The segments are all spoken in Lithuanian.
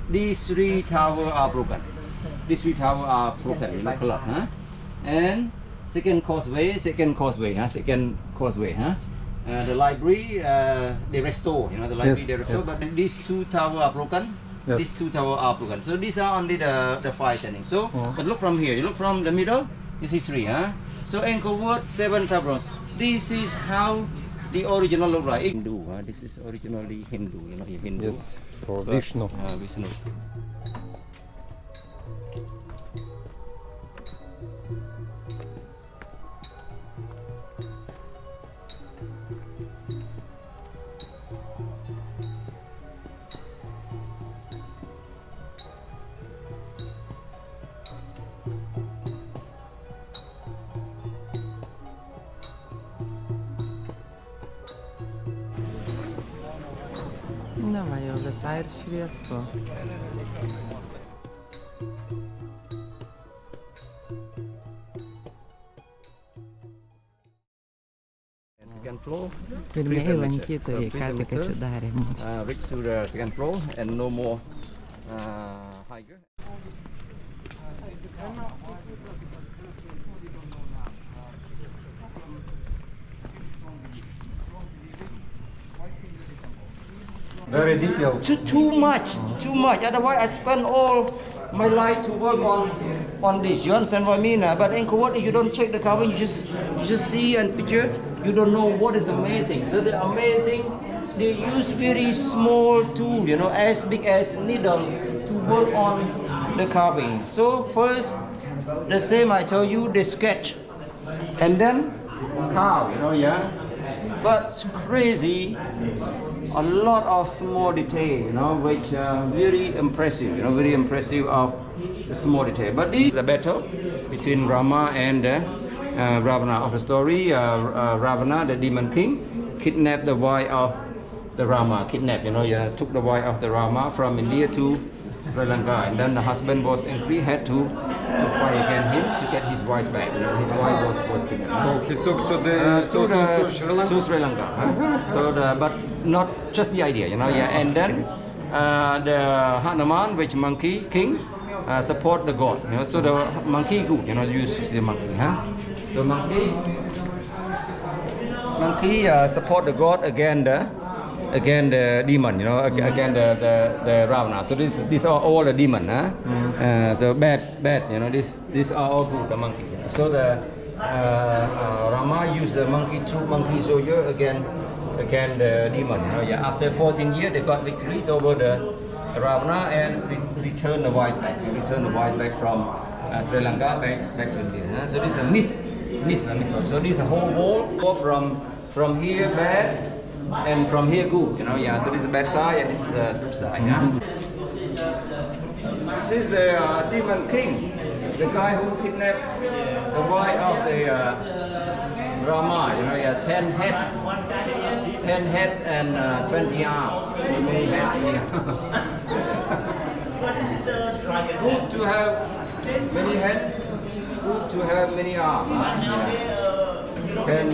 These three towers are broken. These three towers are broken, you know, a lot, huh? And second causeway, huh? The library, they restore, you know, the library they restore, but these two towers are broken. Yes. These two towers are broken. So these are only the five standing. So, but look from here, you look from the middle, this is three, huh? So Angkor Wat, 7 towers. This is how the original look like. Hindu, huh? This is originally Hindu, you know, Hindu. Yes, for Vishnu. Vishnu. Na va, jau visai ir šviesu. Second floor. Pirmieji lankytojai, ką tik atidarė mums. Reach to the second floor and no more higher. Very detailed. Too much. Otherwise, I spend all my life to work on this. You understand what I mean? But Angkor Wat, if you don't check the carving, you just see and picture. You don't know what is amazing. So the amazing, they use very small tool, you know, as big as needle to work on the carving. So first, the same I told you, they sketch, and then carve, you know, yeah. But it's crazy. A lot of small detail, you know, which are very impressive, you know, very impressive of the small detail. But this is a battle between Rama and Ravana of the story. Ravana, the demon king, kidnapped the wife of the Rama, you know, took the wife of the Rama from India to Sri Lanka, and then the husband was angry, had to fight against him to get his wife back. You know, his wife was kidnapped. So he took to Sri Lanka? To Sri Lanka. So but not just the idea, you know, yeah. And then the Hanuman, which monkey king, support the god, you know. So the monkey good, you know, use the monkey, huh? So monkey support the god against the demon, you know, against the Ravana. So these are all the demon, huh? So bad, you know. These are all good, the monkeys. So the Rama used the monkey soldier against the demon. You know, yeah. After 14 years, they got victories over the Ravana and returned the wives back. Returned the wives back from Sri Lanka back to India. Huh? So this is a myth. So this is a whole wall from here bad. And from here good, you know, yeah. So this is a bad side and this is a good side, yeah. This is the demon king, the guy who kidnapped the wife of the Rama, you know, yeah. 10 heads and 20 arms. So many heads, Good to have many heads. Good to have many arms. Yeah.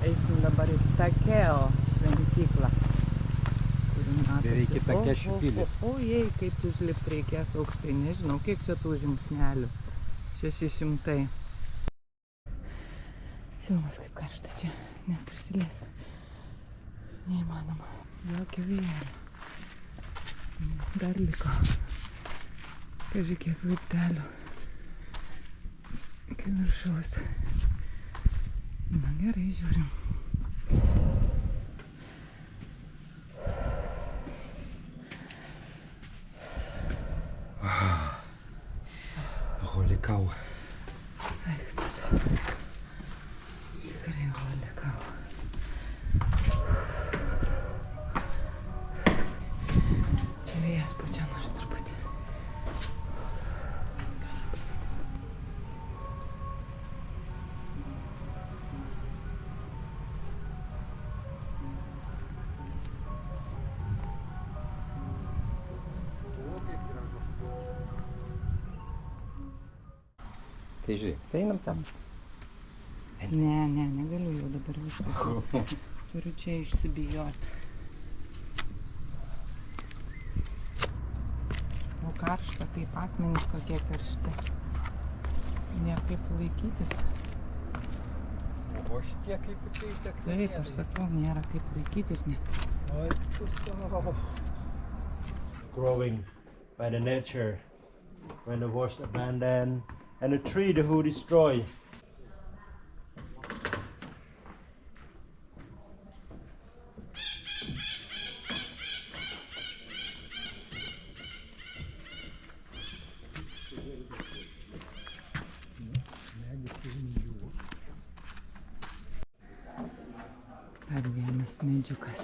Eisim dabar į Takeo šventyklą. Reikia Takešių pilį. Ojei, kaip užlipti reikės aukštai, nežinau, kiek čia tų žingsnelių. 600. Filmas kaip karšta čia, net prisiliesti. Neįmanoma. Jokio vėjelio. Dar liko. Kaži kiek laiptelių. Iki viršaus. Na gerai, žiūrim. Holy cow. Eik tu sau. Tikrai holy cow. Čia vėjas pučia nors truputį. Tai žiūrėk, tai einam ten. Ne, negaliu jau dabar viskas. Turiu čia išsibijoti. O karšta, taip akmenys kokie karšti. Nėra kaip laikytis. O šitie kaip tai Taip, aš sakau, nėra kaip laikytis net. Oi, tu savo. Growing by the nature when the was abandoned and the tree the who destroy. Dar vienas medžiukas.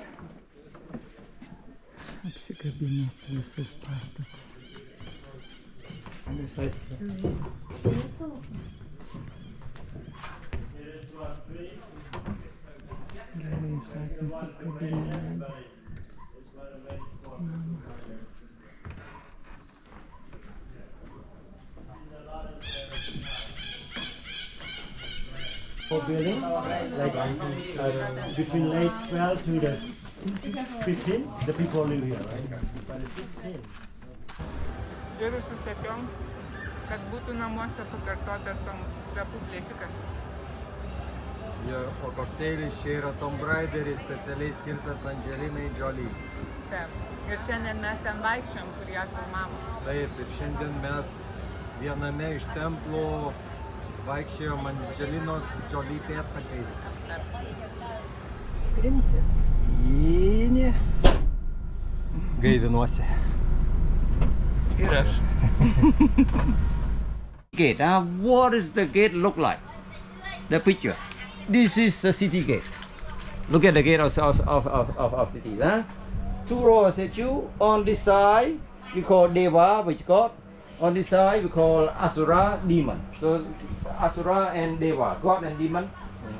Apsikabinės visus pastatus. Visai. Gerai, šaknis apkabinė. For building, like between late 12 to the 15, the people live here, right? By the 16. Ir susitepėm, kad būtų namuose pakartotas tom zapų plėšikas. Jo, o kokteilis čia yra Tomb Raideris, specialiai skirtas Angelinai Jolie. Taip. Ir šiandien mes ten vaikščiom, kur ją filmavom. Taip, ir šiandien mes viename iš templų vaikščiojom Angelinos Jolie pėdsakais. Grimsi. Įni. Gaivinuosi. Ir aš. Gate, what does the gate look like? The picture. This is the city gate. Look at the gate of city. Huh? Two rows statue. On this side we call Deva, which god. On this side we call Asura, demon. So Asura and Deva, god and demon,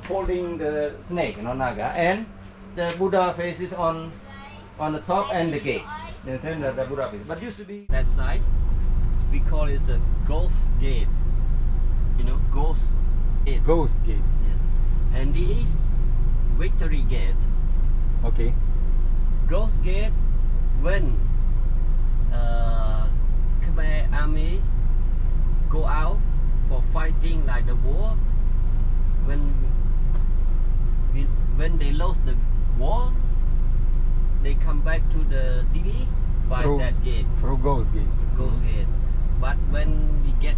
holding the snake, Naga, and the Buddha faces on the top and the gate. Then the Buddha face. But used to be. That side, we call it the ghost gate. You know, ghost gate. Ghost Gate. Yes. And this victory gate. Okay. Ghost gate when Khmer army go out for fighting like the war. When they lost the wars, they come back to the city by Through- that gate. Through Ghost Gate. Ghost gate. But when we get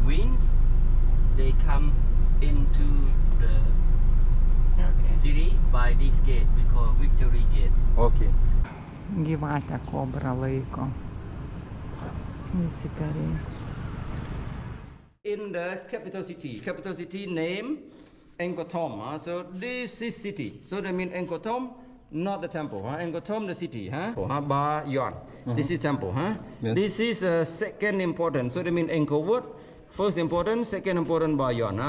winds, they come into the city by this gate. We call victory gate. Okay. Gyvatę kobrą laiko. Visi kariai. In the capital city name Angkor Thom. So this is city. So that means Angkor Thom, not the temple. Angkor Thom, the city. Ba Yon. This is temple. Yes. This is second important. So that means Angkor Wat, first important, second important Ba Yon.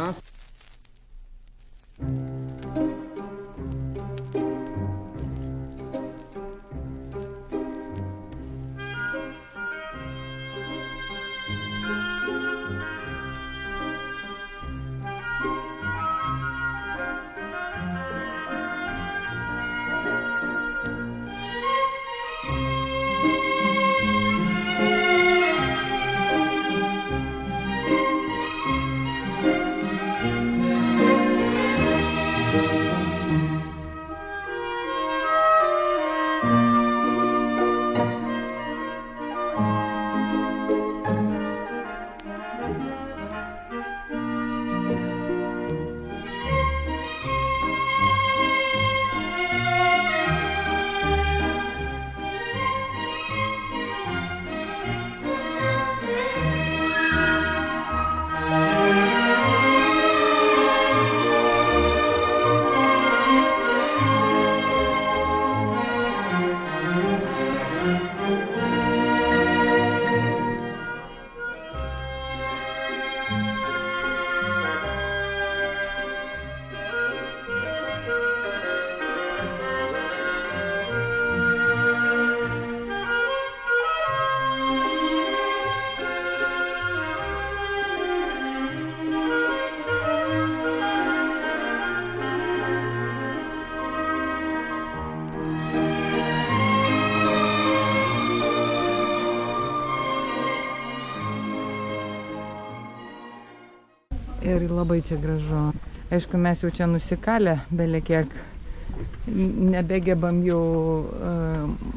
Ir labai čia gražu. Aišku, mes jau čia nusikalę, belekiek nebegebam jau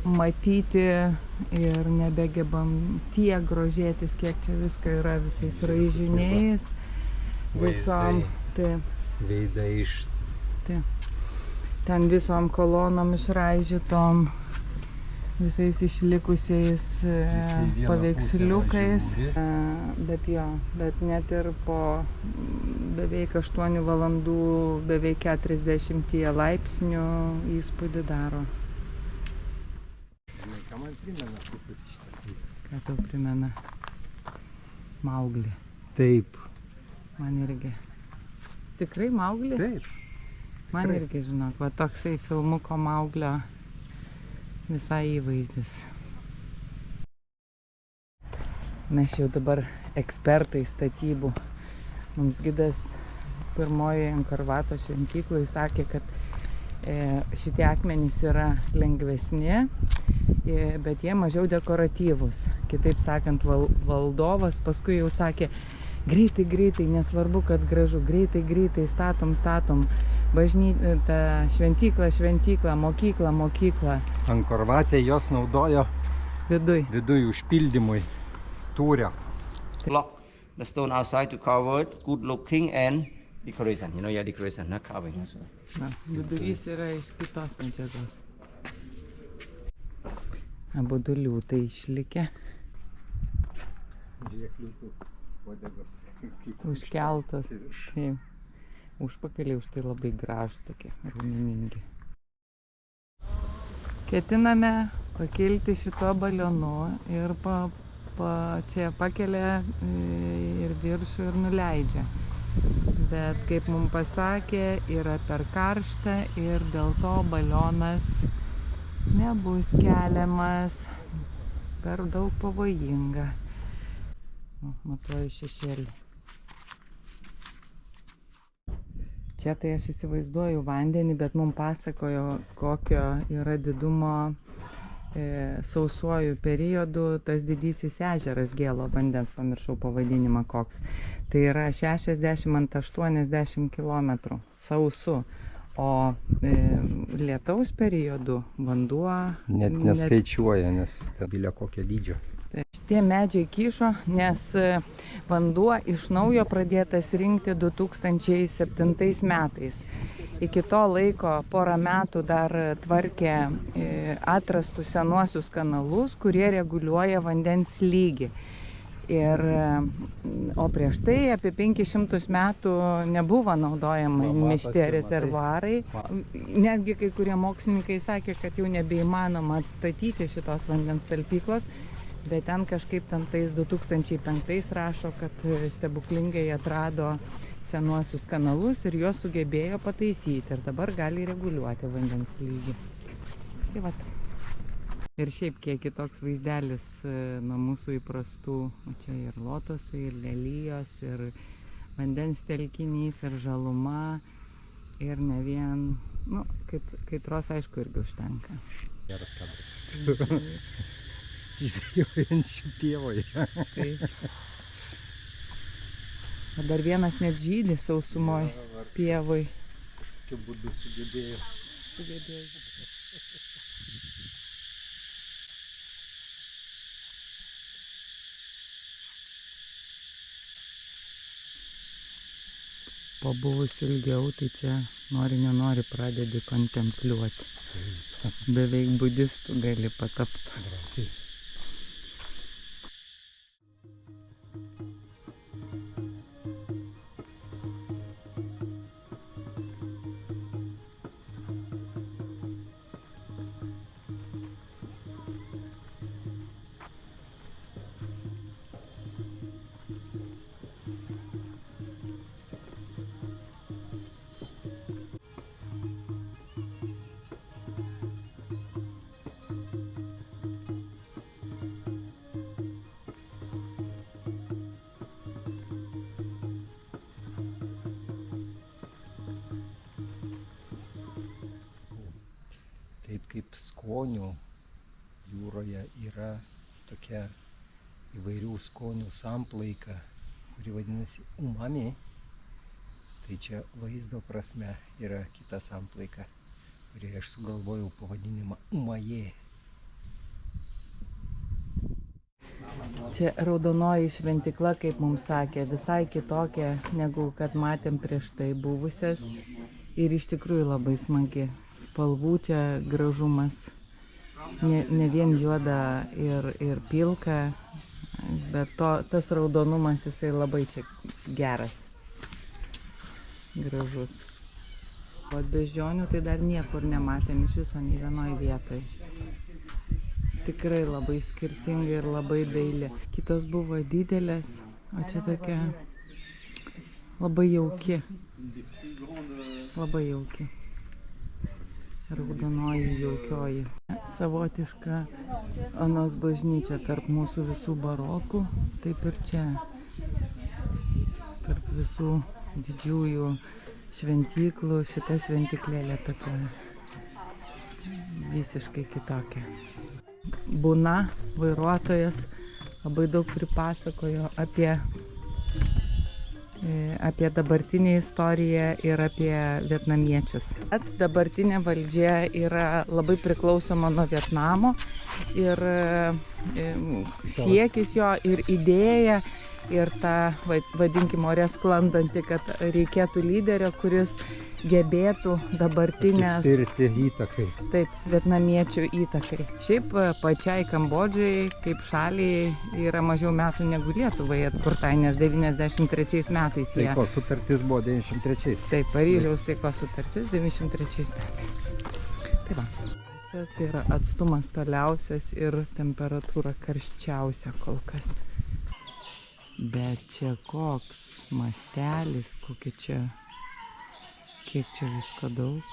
matyti ir nebegebam tiek grožėtis, kiek čia visko yra visais raižiniais, visom. Veidai iš. Ten visom kolonom išraižytom, visais išlikusiais paveiksliukais. Bet net ir po beveik 8 valandų, beveik 40 laipsnių įspūdį daro. Ką man primena truputį šitas vaizdas? Ką tau primena? Mauglį. Taip. Man irgi. Tikrai Mauglį? Taip. Man irgi, žinok, va toksai filmuko Mauglio visai įvaizdis. Mes jau dabar ekspertai statybų. Mums gidas pirmoji Ankorvato šventyklai sakė, kad šitie akmenys yra lengvesni, bet jie mažiau dekoratyvūs. Kitaip sakant, valdovas paskui jau sakė, greitai, nesvarbu, kad gražu, greitai, statom. Šventyklą, mokyklą. Ankorvate jos naudojo viduj užpildymui tūrio. Block the stone outside to cover it, good looking and decoration. You know, yeah, decoration, not carving. So. Vidurys yra iš kitos medžiagos. Abu du liūtai išlikę. Žiūrėk, liūtų uodegos. Užkeltos. Užpakaliai už tai labai gražu tokie, raumeningi. Ketiname pakilti šituo balionu ir čia pakelia ir viršų ir nuleidžia. Bet kaip mums pasakė, yra per karšta ir dėl to balionas nebus keliamas, per daug pavojinga. Matuoju šešėlį. Čia tai aš įsivaizduoju vandenį, bet mums pasakojo, kokio yra didumo sausuoju periodu tas didysis ežeras Gėlo vandens, pamiršau pavadinimą koks. Tai yra 60-80 km sausu, o lietaus periodu vanduo Net neskaičiuoja, nes bilė kokio dydžio. Šitie medžiai kyšo, nes vanduo iš naujo pradėtas rinkti 2007 metais. Iki to laiko porą metų dar tvarkė atrastus senuosius kanalus, kurie reguliuoja vandens lygį. O prieš tai apie 500 metų nebuvo naudojama mišti rezervuarai. Netgi kai kurie mokslininkai sakė, kad jau nebeįmanoma atstatyti šitos vandens talpyklos. Bet ten kažkaip tais 2005 rašo, kad stebuklingai atrado senuosius kanalus ir juos sugebėjo pataisyti ir dabar gali reguliuoti vandens lygį. Tai vat. Ir šiaip kiek kitoks vaizdelis nuo mūsų įprastų, čia ir lotosai, ir lelijos, ir vandens telkinys, ir žaluma, ir ne vien, kaitros aišku irgi užtenka. Geras kadras. Žvėjojančių pievoje. Taip. O dar vienas net žydi sausumoj pievoj. Tokiu būdu sugebėjo. Pabuvus ilgiau, tai čia nenori pradedi kontempliuoti. Beveik budistų gali patapti. Drąsiai. Taip kaip skonių jūroje yra tokia įvairių skonių samplaika, kuri vadinasi umami, Tai čia vaizdo prasme yra kita samplaika, kurį aš sugalvojau pavadinimą Umajė. Čia raudonoji šventikla, kaip mums sakė, visai kitokia negu kad matėm prieš tai buvusias. Ir iš tikrųjų labai smagi. Spalvų čia gražumas. Ne vien juoda ir pilka, bet tas raudonumas jisai labai čia geras. Gražus. O beždžionių tai dar niekur nematėm iš viso nei vienoj vietoj. Tikrai labai skirtinga ir labai daili. Kitos buvo didelės, o čia tokia labai jauki. Labai jauki. Raudonoji jaukioji. Savotiška Onos bažnyčia tarp mūsų visų barokų. Taip ir čia. Tarp visų didžiųjų šventyklų šita šventiklėlė tokia visiškai kitokia. Buna, vairuotojas, labai daug pripasakojo apie dabartinę istoriją ir apie vietnamiečius. Dabartinė valdžia yra labai priklausoma nuo Vietnamo ir siekis jo ir idėja ir ta, vadinkime, ore sklandanti, kad reikėtų lyderio, kuris gebėtų dabartinės įtakai. Taip, vietnamiečių įtakai. Šiaip pačiai Kambodžai kaip šaliai yra mažiau metų negu Lietuvai atkurtai, nes 93 metais jie. Taikos sutartis buvo 93. Taip, Paryžiaus taikos sutartis 93 metais. Tai va. Tai yra atstumas toliausias ir temperatūra karščiausia kol kas. Bet čia koks mastelis, kiek čia visko daug.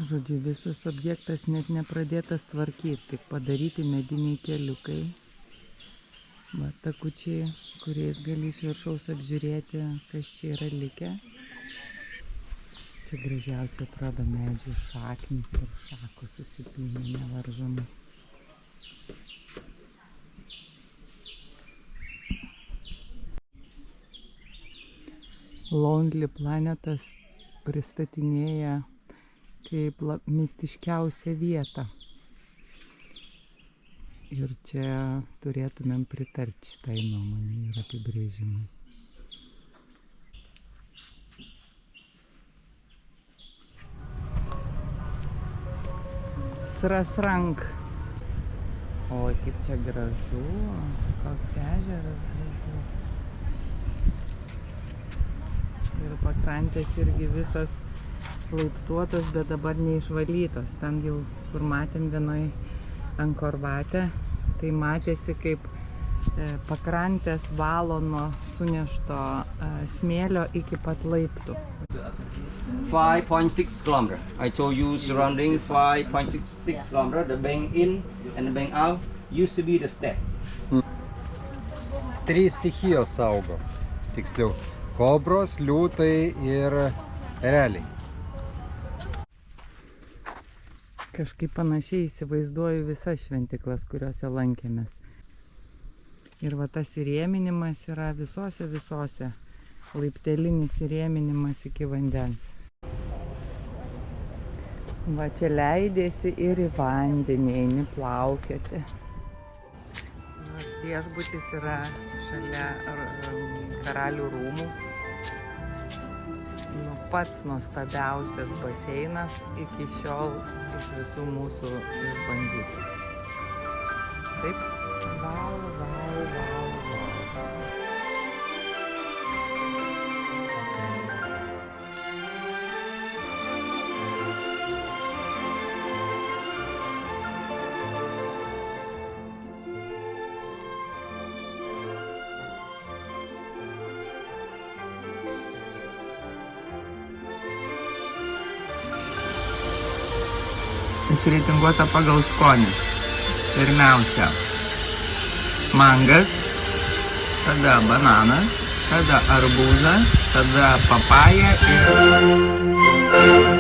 Žodžiu, visas objektas net nepradėtas tvarkyti, tik padaryti mediniai keliukai. Va, takučiai, kuriais gali iš viršaus apžiūrėti, kas čia yra likę. Čia gražiausiai atrodo medžių šaknys ir šakos susipynę nevaržomai. Lonely Planetas pristatinėja kaip mistiškiausią vietą. Ir čia turėtumėm pritarti šitai nuomonei ir apibrėžimui. Srasrank. Oi, kaip čia gražu, koks ežeras gražus. Ir pakrantės irgi visas laiptuotos, bet dabar neišvalytos. Ten jau, kur matėm vienoj Angkor-vate, tai matėsi kaip pakrantės valo nuo sunešto smėlio iki pat laiptų. 5.6 kilometer. I told you surrounding 5.6 kilometer. The bank in and the bank out used to be the step. 3 stichijos saugo. Tiksliau, kobros, liūtai ir ereliai. Kažkaip panašiai įsivaizduoju visas šventiklas, kuriuose lankėmės. Ir va tas įrėminimas yra visose. Laiptelinis įrėminimas iki vandens. Va čia leidėsi ir į vandenį, eini plaukioti. Viešbutis yra šalia karalių rūmų. Pats nuostabiausias baseinas iki šiol iš visų mūsų išbandytų. Taip, vau. Išreitinguota pagal skonį. Pirmiausia, mangas, tada bananas, tada arbūzas, tada papaja ir